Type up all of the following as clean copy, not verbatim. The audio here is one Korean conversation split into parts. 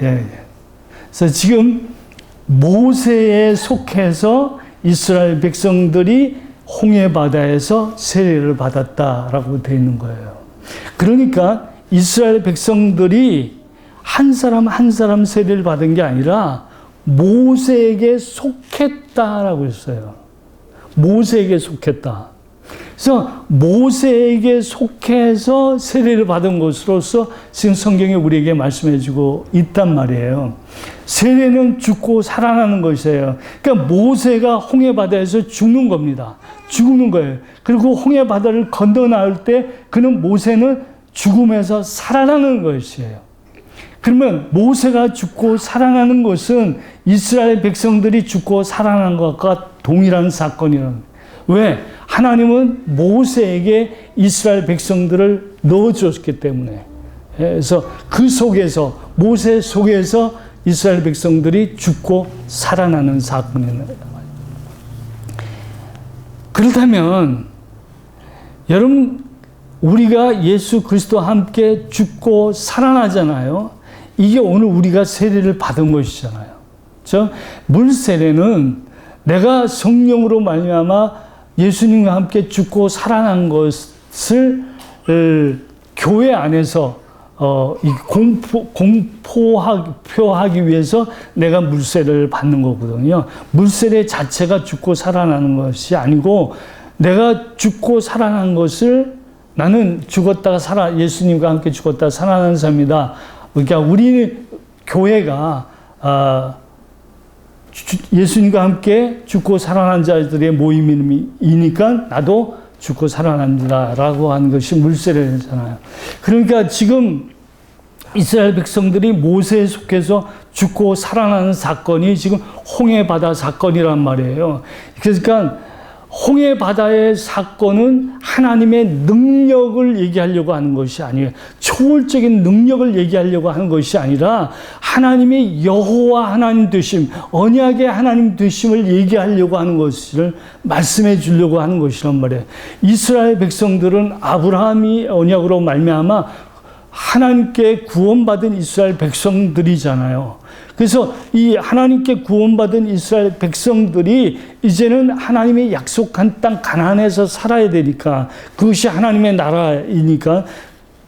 예. 그래서 지금 모세에 속해서 이스라엘 백성들이 홍해 바다에서 세례를 받았다라고 되어 있는 거예요. 그러니까 이스라엘 백성들이 한 사람 한 사람 세례를 받은 게 아니라 모세에게 속했다라고 했어요. 모세에게 속했다. 그래서 모세에게 속해서 세례를 받은 것으로서 지금 성경이 우리에게 말씀해 주고 있단 말이에요. 세례는 죽고 살아나는 것이에요. 그러니까 모세가 홍해 바다에서 죽는 겁니다. 죽는 거예요. 그리고 홍해 바다를 건너 나올 때 그는 모세는 죽음에서 살아나는 것이에요. 그러면 모세가 죽고 살아나는 것은 이스라엘 백성들이 죽고 살아난 것과 동일한 사건이라는 거예요. 왜? 하나님은 모세에게 이스라엘 백성들을 넣어줬기 때문에. 그래서 그 속에서, 모세 속에서 이스라엘 백성들이 죽고 살아나는 사건이에요. 그렇다면 여러분, 우리가 예수 그리스도와 함께 죽고 살아나잖아요. 이게 오늘 우리가 세례를 받은 것이잖아요. 그렇죠? 물 세례는 내가 성령으로 말미암아 예수님과 함께 죽고 살아난 것을 교회 안에서 공표하기 위해서 내가 물세례를 받는 거거든요. 물세례 자체가 죽고 살아나는 것이 아니고 내가 죽고 살아난 것을 나는 죽었다가 예수님과 함께 죽었다가 살아난 사람이다. 그러니까 우리 교회가 예수님과 함께 죽고 살아난 자들의 모임이니까 나도 죽고 살아난다라고 하는 것이 물세례잖아요. 그러니까 지금 이스라엘 백성들이 모세에 속해서 죽고 살아나는 사건이 지금 홍해 바다 사건이란 말이에요. 그러니까 홍해 바다의 사건은 하나님의 능력을 얘기하려고 하는 것이 아니에요. 초월적인 능력을 얘기하려고 하는 것이 아니라 하나님의 여호와 하나님 되심, 언약의 하나님 되심을 얘기하려고 하는 것을 말씀해 주려고 하는 것이란 말이에요. 이스라엘 백성들은 아브라함이 언약으로 말미암아 하나님께 구원받은 이스라엘 백성들이잖아요. 그래서 이 하나님께 구원받은 이스라엘 백성들이 이제는 하나님의 약속한 땅 가나안에서 살아야 되니까, 그것이 하나님의 나라이니까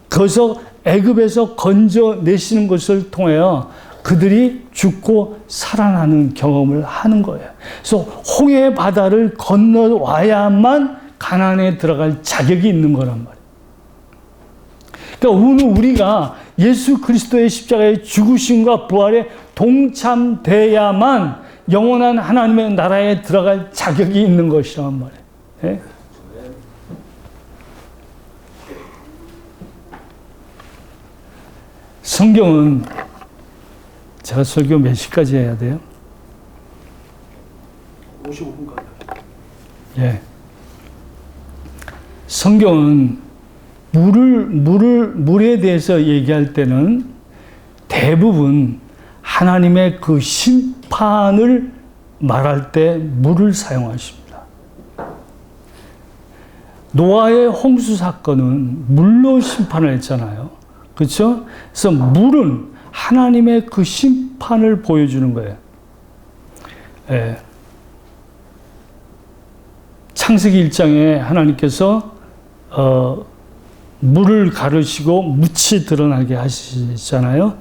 거기서 애굽에서 건져내시는 것을 통하여 그들이 죽고 살아나는 경험을 하는 거예요. 그래서 홍해 바다를 건너와야만 가나안에 들어갈 자격이 있는 거란 말이에요. 그러니까 오늘 우리가 예수 그리스도의 십자가의 죽으심과 부활에 동참돼야만 영원한 하나님의 나라에 들어갈 자격이 있는 것이란 말이에요. 네? 성경은 제가 설교 몇 시까지 해야 돼요? 55분까지. 예. 성경은 물에 대해서 얘기할 때는 대부분 하나님의 그 심판을 말할 때 물을 사용하십니다. 노아의 홍수 사건은 물로 심판을 했잖아요. 그렇죠? 그래서 물은 하나님의 그 심판을 보여주는 거예요. 예. 창세기 1장에 하나님께서 물을 가르시고 묻이 드러나게 하시잖아요.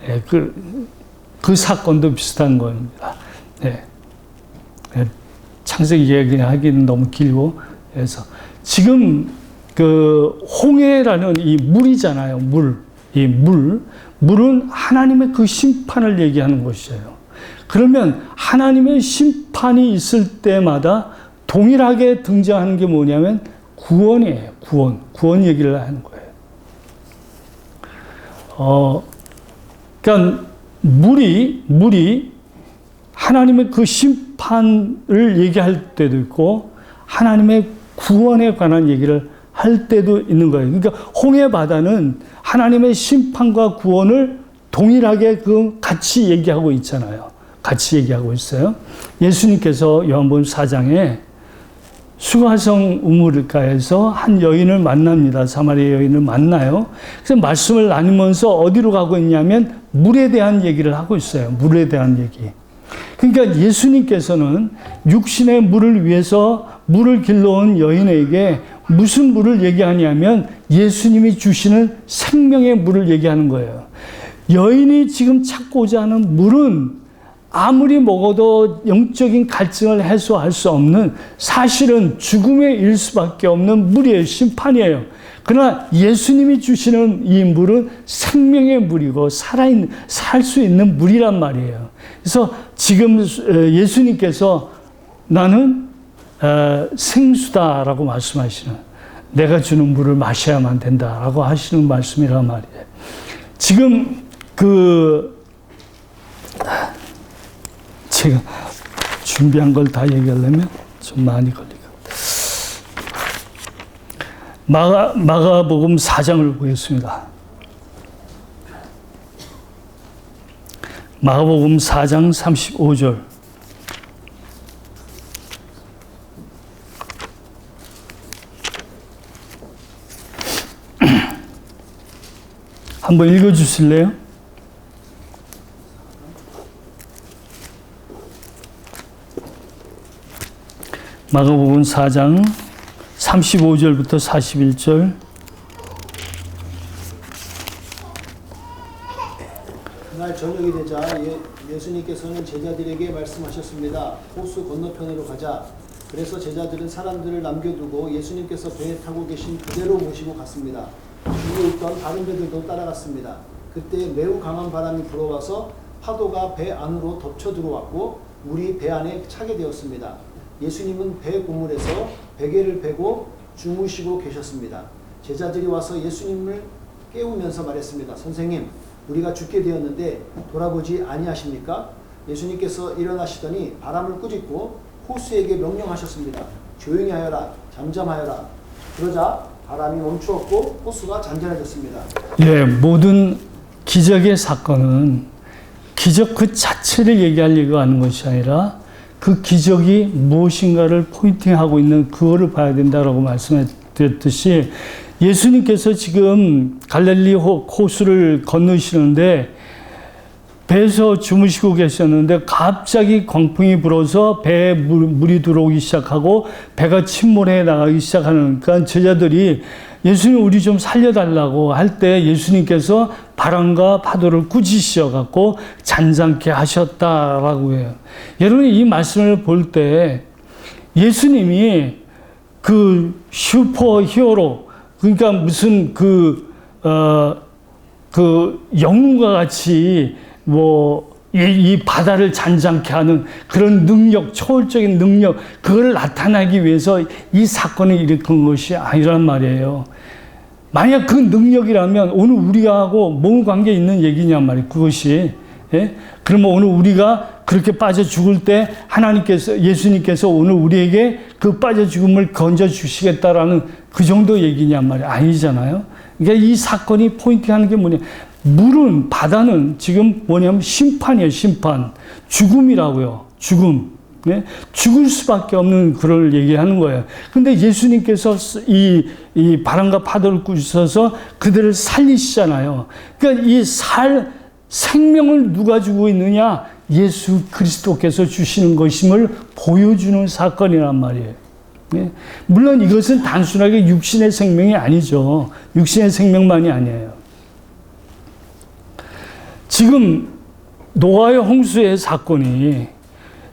예, 그 사건도 비슷한 겁니다. 예. 예, 창세기 얘기하기는 너무 길고, 그래서 지금 그 홍해라는 이 물이잖아요. 물은 하나님의 그 심판을 얘기하는 것이에요. 그러면 하나님의 심판이 있을 때마다 동일하게 등장하는 게 뭐냐면 구원이에요. 구원 얘기를 하는 거예요. 그러니까 물이 하나님의 그 심판을 얘기할 때도 있고 하나님의 구원에 관한 얘기를 할 때도 있는 거예요. 그러니까 홍해 바다는 하나님의 심판과 구원을 동일하게 같이 얘기하고 있잖아요. 같이 얘기하고 있어요. 예수님께서 요한복음 4장에 수가성 우물가에서 한 여인을 만납니다. 사마리아 여인을 만나요. 그래서 말씀을 나누면서 어디로 가고 있냐면 물에 대한 얘기를 하고 있어요. 물에 대한 얘기. 그러니까 예수님께서는 육신의 물을 위해서 물을 길러온 여인에게 무슨 물을 얘기하냐면 예수님이 주시는 생명의 물을 얘기하는 거예요. 여인이 지금 찾고자 하는 물은 아무리 먹어도 영적인 갈증을 해소할 수 없는, 사실은 죽음의 일 수밖에 없는 물이에요. 심판이에요. 그러나 예수님이 주시는 이 물은 생명의 물이고 살 수 있는 물이란 말이에요. 그래서 지금 예수님께서 나는 생수다라고 말씀하시는, 내가 주는 물을 마셔야만 된다라고 하시는 말씀이란 말이에요. 지금 제가 준비한 걸 다 얘기하려면 좀 많이 걸리고. 마가복음 4장을 보겠습니다. 마가복음 4장 35절. 한번 읽어주실래요? 마가복음 4장 35절부터 41절. 그날 저녁이 되자 예수님께서는 제자들에게 말씀하셨습니다. 호수 건너편으로 가자. 그래서 제자들은 사람들을 남겨두고 예수님께서 배에 타고 계신 그대로 모시고 갔습니다. 주위에 있던 다른 배들도 따라갔습니다. 그때 매우 강한 바람이 불어와서 파도가 배 안으로 덮쳐 들어왔고 물이 배 안에 차게 되었습니다. 예수님은 배 고물에서 베개를 베고 주무시고 계셨습니다. 제자들이 와서 예수님을 깨우면서 말했습니다. 선생님, 우리가 죽게 되었는데 돌아보지 아니하십니까? 예수님께서 일어나시더니 바람을 꾸짖고 호수에게 명령하셨습니다. 조용히 하여라, 잠잠하여라. 그러자 바람이 멈추었고 호수가 잔잔해졌습니다. 예, 모든 기적의 사건은 기적 그 자체를 얘기하려고 하는 것이 아니라 그 기적이 무엇인가를 포인팅하고 있는 그거를 봐야 된다라고 말씀드렸듯이, 예수님께서 지금 갈릴리 호수를 건너시는데 배에서 주무시고 계셨는데 갑자기 광풍이 불어서 배에 물이 들어오기 시작하고 배가 침몰해 나가기 시작하니까 제자들이 예수님 우리 좀 살려달라고 할 때 예수님께서 바람과 파도를 꾸짖으셔 갖고 잔잔케 하셨다라고 해요. 여러분 이 말씀을 볼 때 예수님이 그 슈퍼 히어로, 그러니까 무슨 영웅과 같이 이 바다를 잔잔케 하는 그런 능력, 초월적인 능력, 그걸 나타나기 위해서 이 사건을 일으킨 것이 아니란 말이에요. 만약 그 능력이라면 오늘 우리가 하고 뭔 관계 있는 얘기냔 말이에요. 그것이. 예? 그러면 오늘 우리가 그렇게 빠져 죽을 때 하나님께서, 예수님께서 오늘 우리에게 그 빠져 죽음을 건져 주시겠다라는 그 정도 얘기냔 말이에요. 아니잖아요. 그러니까 이 사건이 포인트하는 게 뭐냐. 물은, 바다는 지금 뭐냐면 심판이에요, 심판. 죽음이라고요, 죽음. 네? 죽을 수밖에 없는 그걸 얘기하는 거예요. 근데 예수님께서 이 바람과 파도를 꾸짖어서 그들을 살리시잖아요. 그러니까 이 생명을 누가 주고 있느냐? 예수 그리스도께서 주시는 것임을 보여주는 사건이란 말이에요. 네? 물론 이것은 단순하게 육신의 생명이 아니죠. 육신의 생명만이 아니에요. 지금 노아의 홍수의 사건이,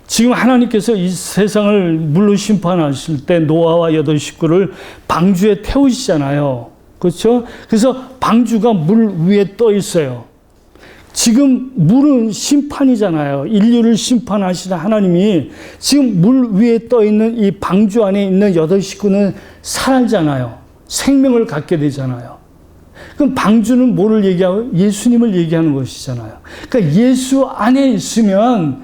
지금 하나님께서 이 세상을 물로 심판하실 때 노아와 8 식구를 방주에 태우시잖아요. 그렇죠? 그래서 방주가 물 위에 떠 있어요. 지금 물은 심판이잖아요. 인류를 심판하시는 하나님이 지금 물 위에 떠 있는 이 방주 안에 있는 8 식구는 살잖아요. 생명을 갖게 되잖아요. 그럼 방주는 뭐를 얘기하고? 예수님을 얘기하는 것이잖아요. 그러니까 예수 안에 있으면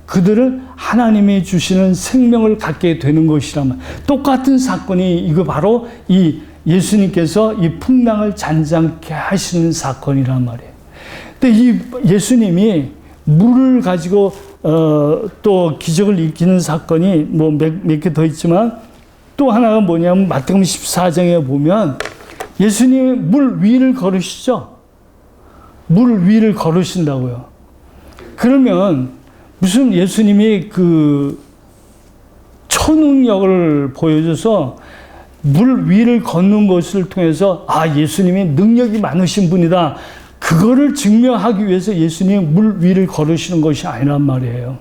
그들은 하나님이 주시는 생명을 갖게 되는 것이란 말. 똑같은 사건이 이거 바로 이 예수님께서 이 풍랑을 잔잔케 하시는 사건이란 말이에요. 근데 이 예수님이 물을 가지고 또 기적을 일으키는 사건이 뭐 몇 개 더 있지만 또 하나가 뭐냐면 마태복음 14장에 보면 예수님이 물 위를 걸으시죠. 물 위를 걸으신다고요. 그러면 무슨 예수님이 그 초능력을 보여줘서 물 위를 걷는 것을 통해서 예수님이 능력이 많으신 분이다. 그거를 증명하기 위해서 예수님이 물 위를 걸으시는 것이 아니란 말이에요.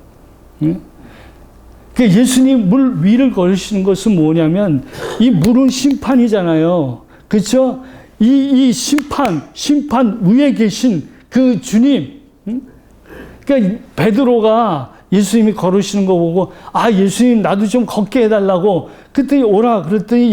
그러니까 예수님 물 위를 걸으시는 것은 뭐냐면 이 물은 심판이잖아요. 그렇죠? 이 심판 위에 계신 그 주님. 그러니까 베드로가 예수님이 걸으시는 거 보고 예수님 나도 좀 걷게 해달라고 그랬더니 오라 그랬더니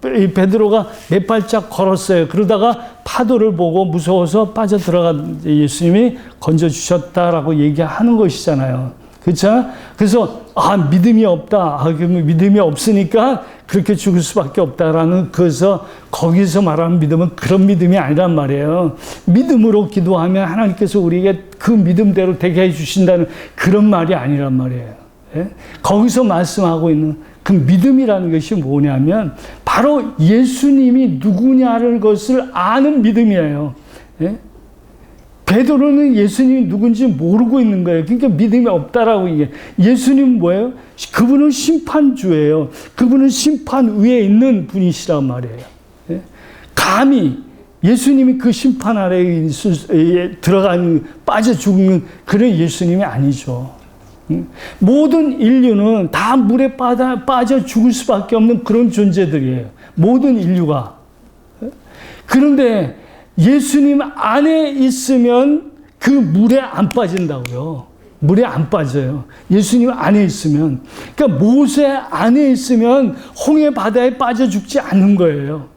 베드로가 몇 발짝 걸었어요. 그러다가 파도를 보고 무서워서 빠져들어간 예수님이 건져주셨다라고 얘기하는 것이잖아요. 그렇죠? 그래서 믿음이 없다. 믿음이 없으니까 그렇게 죽을 수밖에 없다라는 그래서 거기서 말하는 믿음은 그런 믿음이 아니란 말이에요. 믿음으로 기도하면 하나님께서 우리에게 그 믿음대로 되게 해주신다는 그런 말이 아니란 말이에요. 예? 거기서 말씀하고 있는 그 믿음이라는 것이 뭐냐면 바로 예수님이 누구냐를 것을 아는 믿음이에요. 예? 베드로는 예수님이 누군지 모르고 있는 거예요. 그러니까 믿음이 없다라고 얘기해요. 예수님은 뭐예요? 그분은 심판주예요. 그분은 심판 위에 있는 분이시란 말이에요. 감히 예수님이 그 심판 아래에 들어가는, 빠져 죽는 그런 예수님이 아니죠. 모든 인류는 다 물에 빠져 죽을 수밖에 없는 그런 존재들이에요. 모든 인류가. 그런데 예수님 안에 있으면 그 물에 안 빠진다고요. 물에 안 빠져요. 예수님 안에 있으면. 그러니까 모세 안에 있으면 홍해 바다에 빠져 죽지 않는 거예요.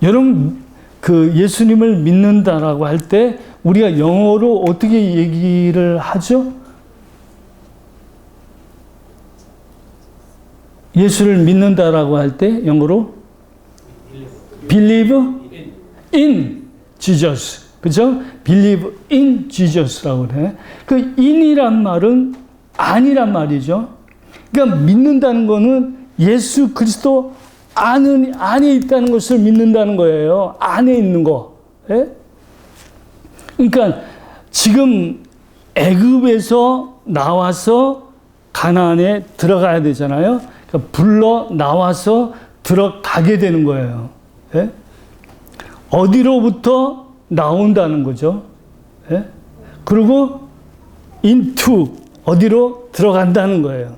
여러분, 그 예수님을 믿는다라고 할 때 우리가 영어로 어떻게 얘기를 하죠? 예수를 믿는다라고 할 때 영어로 believe in Jesus. 그죠? believe in Jesus라고 그래. 그 in이란 말은 아니란 말이죠. 그러니까 믿는다는 거는 예수 그리스도 안에 있다는 것을 믿는다는 거예요. 안에 있는 거. 예? 그러니까 지금 애굽에서 나와서 가나안에 들어가야 되잖아요. 그러니까 불러 나와서 들어가게 되는 거예요. 예? 어디로부터 나온다는 거죠. 예? 그리고 into 어디로 들어간다는 거예요.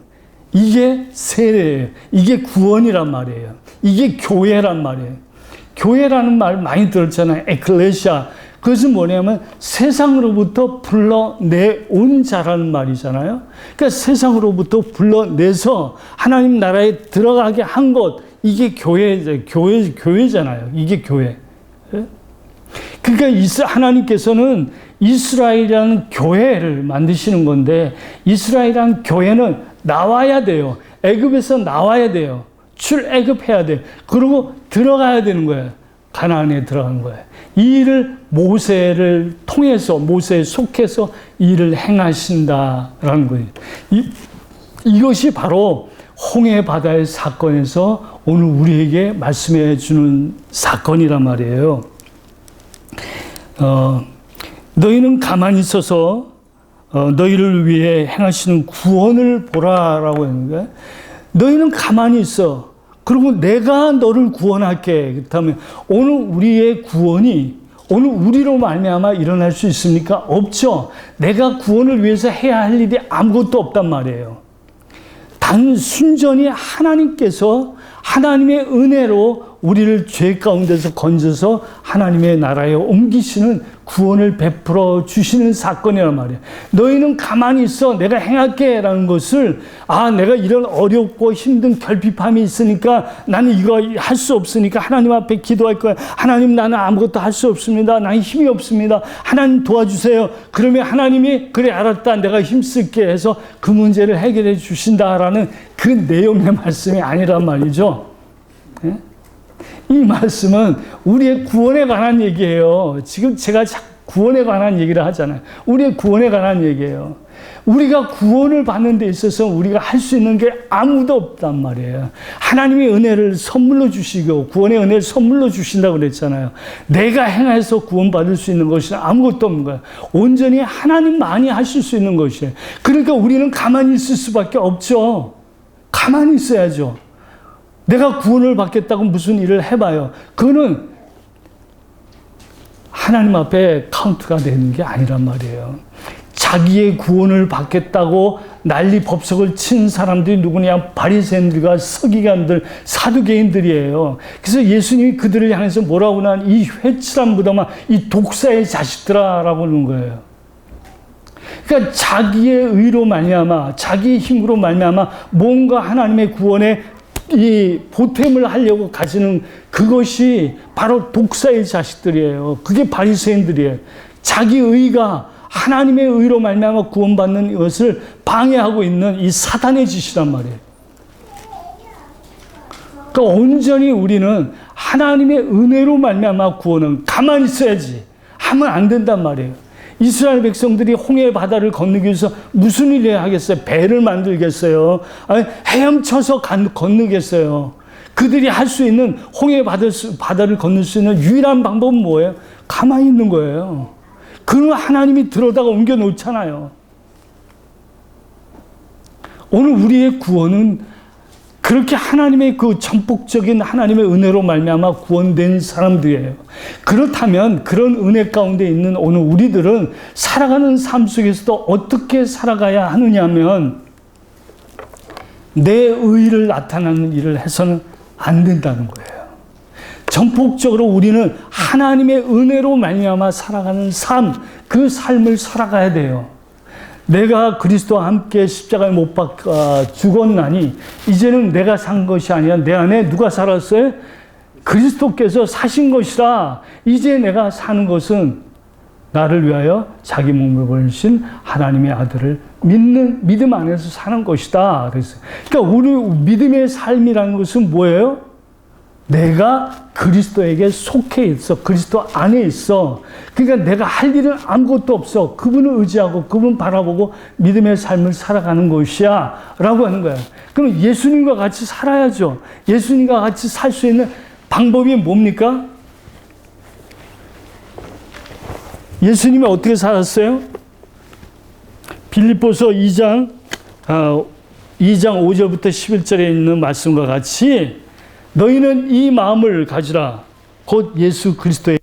이게 세례예요. 이게 구원이란 말이에요. 이게 교회란 말이에요. 교회라는 말 많이 들었잖아요. 에클레시아. 그것은 뭐냐면 세상으로부터 불러내온 자라는 말이잖아요. 그러니까 세상으로부터 불러내서 하나님 나라에 들어가게 한 것, 이게 교회잖아요. 이게 교회. 그러니까 하나님께서는 이스라엘이라는 교회를 만드시는 건데, 이스라엘이라는 교회는 나와야 돼요. 애굽에서 나와야 돼요. 출애굽해야 돼요. 그리고 들어가야 되는 거예요. 가나안에 들어간 거예요. 이 일을 모세를 통해서, 모세에 속해서 이 일을 행하신다라는 거예요. 이것이 바로 홍해 바다의 사건에서 오늘 우리에게 말씀해 주는 사건이란 말이에요. 너희는 가만히 있어서 너희를 위해 행하시는 구원을 보라라고 했는데, 너희는 가만히 있어. 그리고 내가 너를 구원할게. 그렇다면 오늘 우리의 구원이 오늘 우리로 말미암아 일어날 수 있습니까? 없죠. 내가 구원을 위해서 해야 할 일이 아무것도 없단 말이에요. 순전히 하나님께서 하나님의 은혜로 우리를 죄 가운데서 건져서 하나님의 나라에 옮기시는 구원을 베풀어 주시는 사건이란 말이에요. 너희는 가만히 있어. 내가 행할게. 라는 것을, 내가 이런 어렵고 힘든 결핍함이 있으니까 나는 이거 할 수 없으니까 하나님 앞에 기도할 거야. 하나님, 나는 아무것도 할 수 없습니다. 나는 힘이 없습니다. 하나님 도와주세요. 그러면 하나님이 그래 알았다. 내가 힘쓸게 해서 그 문제를 해결해 주신다라는 그 내용의 말씀이 아니란 말이죠. 이 말씀은 우리의 구원에 관한 얘기예요. 지금 제가 구원에 관한 얘기를 하잖아요. 우리의 구원에 관한 얘기예요. 우리가 구원을 받는 데 있어서 우리가 할 수 있는 게 아무도 없단 말이에요. 하나님의 은혜를 선물로 주시고 구원의 은혜를 선물로 주신다고 그랬잖아요. 내가 행해서 구원받을 수 있는 것이 아무것도 없는 거예요. 온전히 하나님만이 하실 수 있는 것이에요. 그러니까 우리는 가만히 있을 수밖에 없죠. 가만히 있어야죠. 내가 구원을 받겠다고 무슨 일을 해봐요. 그거는 하나님 앞에 카운트가 되는 게 아니란 말이에요. 자기의 구원을 받겠다고 난리 법석을 친 사람들이 누구냐? 바리새인들과 서기관들, 사두개인들이에요. 그래서 예수님이 그들을 향해서 뭐라고 하냐? 이 회칠한 무덤아, 이 독사의 자식들아라고 하는 거예요. 그러니까 자기의 의로 말미암아, 자기의 힘으로 말미암아 뭔가 하나님의 구원에 이 보탬을 하려고 가지는 그것이 바로 독사의 자식들이에요. 그게 바리새인들이에요. 자기 의가 하나님의 의로 말미암아 구원받는 것을 방해하고 있는 이 사단의 짓이란 말이에요. 그러니까 온전히 우리는 하나님의 은혜로 말미암아 구원은 가만히 있어야지 하면 안 된단 말이에요. 이스라엘 백성들이 홍해 바다를 건너기 위해서 무슨 일을 해야 하겠어요? 배를 만들겠어요? 아니, 헤엄쳐서 건너겠어요? 그들이 할 수 있는 홍해 바다를 건널 수 있는 유일한 방법은 뭐예요? 가만히 있는 거예요. 그건 하나님이 들어다가 옮겨 놓잖아요. 오늘 우리의 구원은 그렇게 하나님의 그 전폭적인 하나님의 은혜로 말미암아 구원된 사람들이에요. 그렇다면 그런 은혜 가운데 있는 오늘 우리들은 살아가는 삶 속에서도 어떻게 살아가야 하느냐면 내 의의를 나타내는 일을 해서는 안 된다는 거예요. 전폭적으로 우리는 하나님의 은혜로 말미암아 살아가는 삶, 그 삶을 살아가야 돼요. 내가 그리스도와 함께 십자가에 못 박아 죽었나니 이제는 내가 산 것이 아니라 내 안에 누가 살았어요? 그리스도께서 사신 것이라. 이제 내가 사는 것은 나를 위하여 자기 몸을 버리신 하나님의 아들을 믿음 안에서 사는 것이다. 그랬어요. 그러니까 우리 믿음의 삶이라는 것은 뭐예요? 내가 그리스도에게 속해 있어. 그리스도 안에 있어. 그러니까 내가 할 일은 아무것도 없어. 그분을 의지하고 그분 바라보고 믿음의 삶을 살아가는 것이야 라고 하는 거예요. 그럼 예수님과 같이 살아야죠. 예수님과 같이 살 수 있는 방법이 뭡니까? 예수님이 어떻게 살았어요? 빌립보서 2장 5절부터 11절에 있는 말씀과 같이 너희는 이 마음을 가지라. 곧 예수 그리스도의